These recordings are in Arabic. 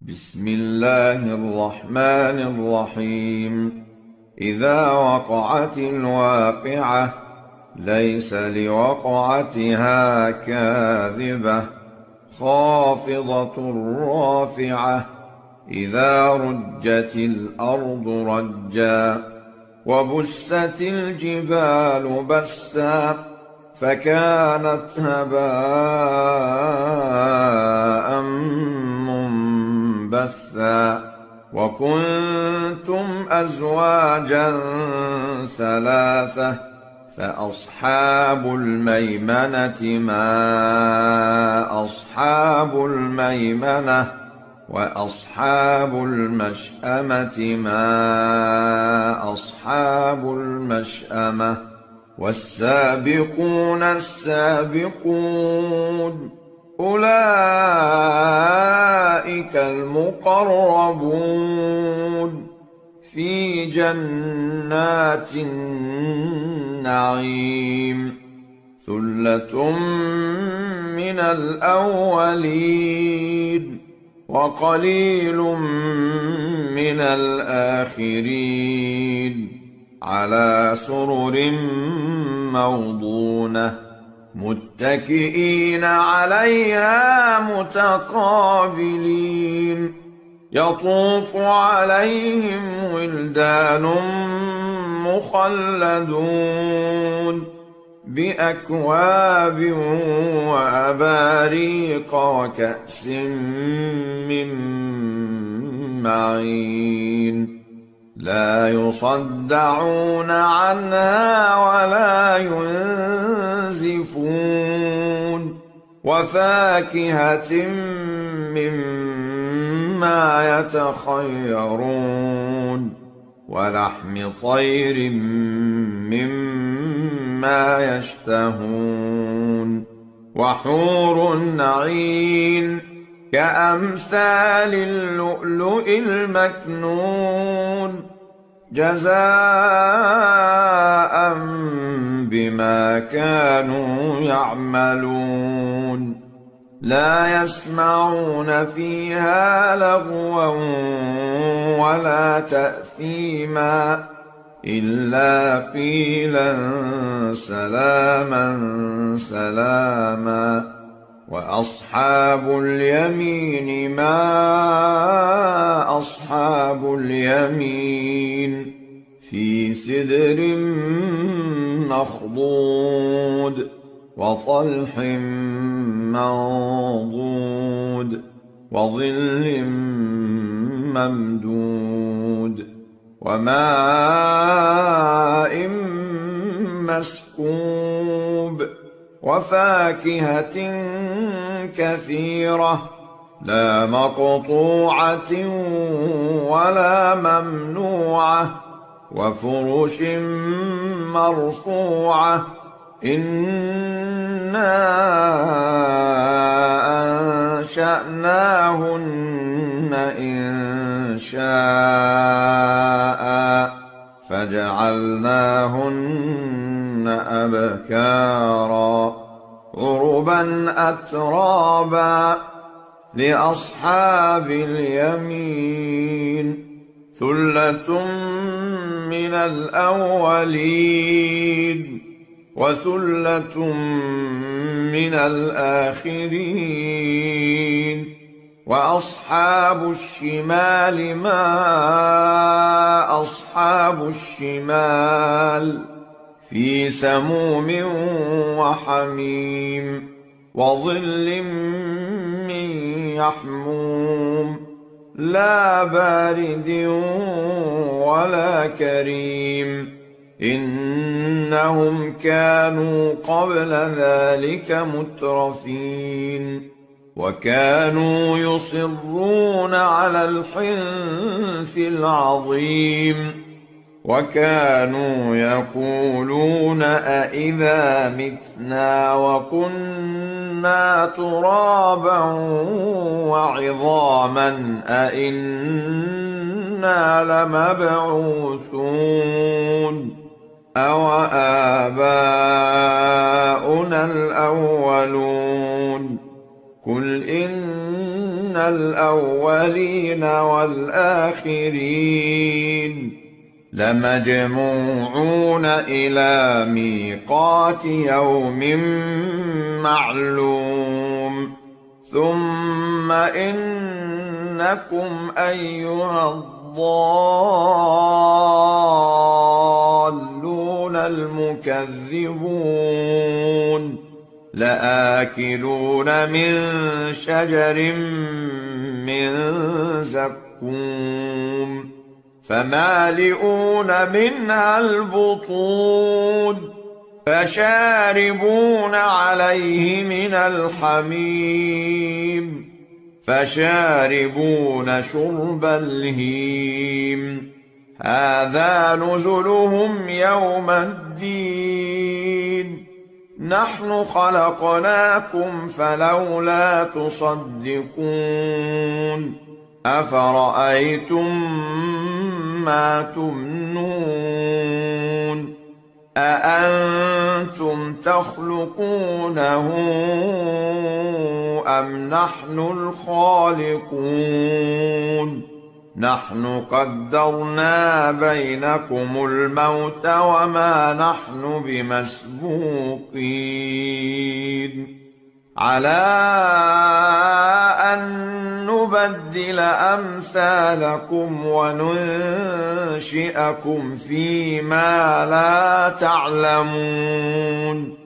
بسم الله الرحمن الرحيم. إذا وقعت الواقعة ليس لوقعتها كاذبة خافضة رافعة. إذا رجت الأرض رجا وبست الجبال بسا فكانت هباء منبثا. وكنتم أزواجا ثلاثة فأصحاب الميمنة ما أصحاب الميمنة وأصحاب المشأمة ما أصحاب المشأمة. والسابقون السابقون أولئك المقربون في جنات النعيم. ثلة من الأولين وقليل من الآخرين. على سرر موضونة متكئين عليها متقابلين. يطوف عليهم ولدان مخلدون بأكواب وأباريق وكأس من معين. لا يصدعون عنها ولا ينزفون. وفاكهة مما يتخيرون ولحم طير مما يشتهون. وحور عين كأمثال اللؤلؤ المكنون جزاء بما كانوا يعملون. لا يسمعون فيها لغوا ولا تأثيما إلا قيلا سلاما سلاما. وأصحاب اليمين ما أصحاب اليمين في سدر مخضود وطلح منضود وظل ممدود وماء مسكوب وفاكهة كثيرة لا مقطوعة ولا ممنوعة وفرش مرفوعة. إنا أنشأناهن إنشاء فجعلناهن أبكارا عربا أترابا لأصحاب اليمين. ثلة من الأولين وثلة من الآخرين. وأصحاب الشمال ما أصحاب الشمال في سموم وحميم وظل من يحموم لا بارد ولا كريم. إنهم كانوا قبل ذلك مترفين وكانوا يصرون على الحنث العظيم. وكانوا يقولون أإذا متنا وكنا ترابا وعظاما أإنا لمبعوثون أوآباؤنا الأولون. قل إن الأولين والآخرين لمجموعون إلى ميقات يوم معلوم ثم إنكم أيها الضالون المكذبون لآكلون من شجر من زقوم فمالئون منها البطون فشاربون عليه من الحميم فشاربون شرب الهيم هذا نزلهم يوم الدين نحن خلقناكم فلولا تصدقون أفرأيتم ما تمنون أأنتم تخلقونه أم نحن الخالقون نحن قدرنا بينكم الموت وما نحن بمسبوقين على أن نبدل أمثالكم وننشئكم فيما لا تعلمون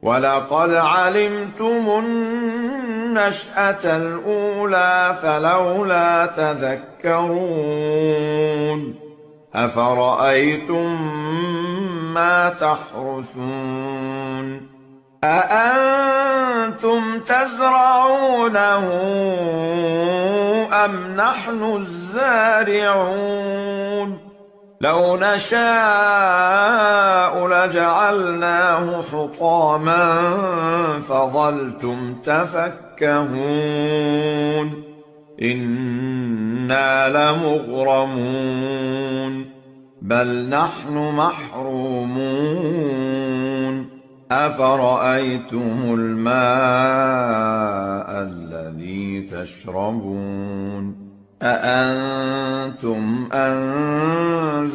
ولقد علمتم النشأة الأولى فلولا تذكرون أفرأيتم ما تحرثون أأنتم تزرعونه أم نحن الزارعون لو نشاء لجعلناه حطاما فظلتم تفكهون إنا لمغرمون بل نحن محرومون أفرأيتم الماء الذي تشربون أأنتم أنزلتموه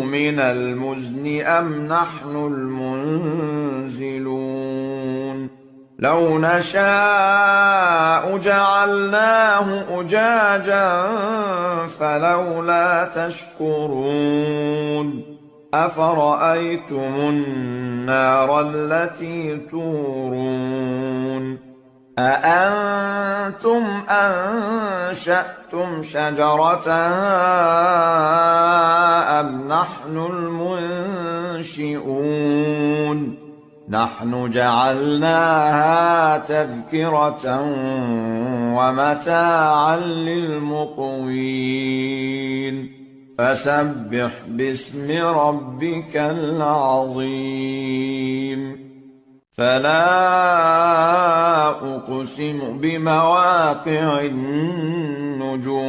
من المزن أم نحن المنزلون لو نشاء جعلناه أجاجا فلولا تشكرون أفرأيتم النار التي تورون أأنتم أنشأتم شجرتها أم نحن المنشئون نحن جعلناها تذكرة ومتاعا للمقوين فسبح باسم ربك العظيم فلا أقسم بمواقع النجوم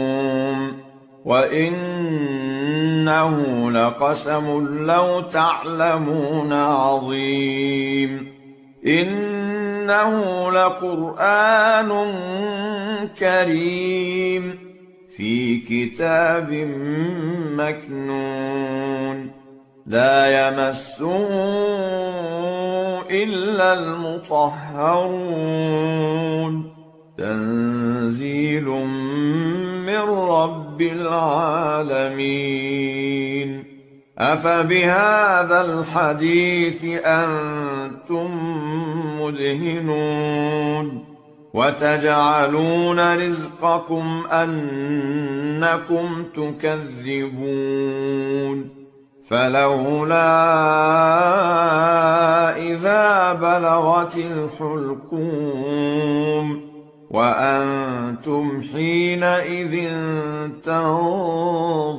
وإنه لقسم لو تعلمون عظيم إنه لقرآن كريم في كتاب مكنون لا يمسه إلا المطهرون تنزيل من رب العالمين أفبهذا الحديث أنتم مدهنون وتجعلون رزقكم أنكم تكذبون فلولا إذا بلغت الحلقوم وأنتم حينئذ تنظرون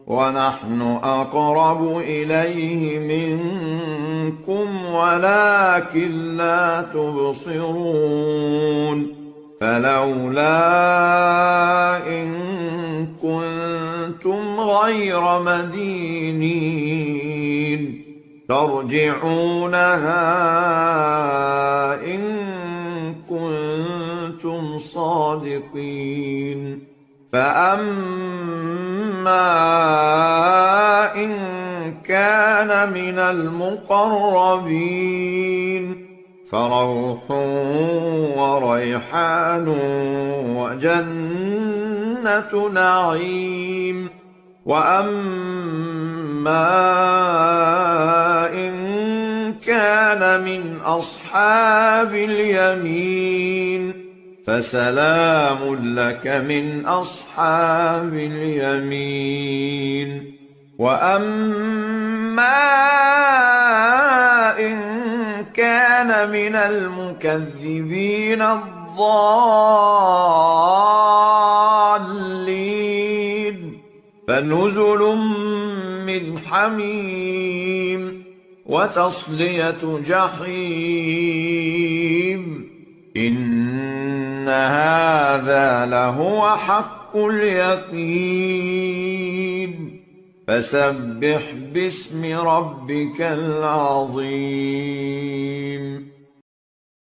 ونحن أقرب إليه منكم ولكن لا تبصرون فلولا إن كنتم غير مدينين ترجعونها إن كنتم صادقين فأما إن كان من المقربين فروح وريحان وجنة نعيم وأما إن كان من أصحاب اليمين فسلام لك من أصحاب اليمين وأما إن كان من المكذبين الضالين فنزل من حميم وتصلية جحيم إن هذا لهو حق اليقين فسبح باسم ربك العظيم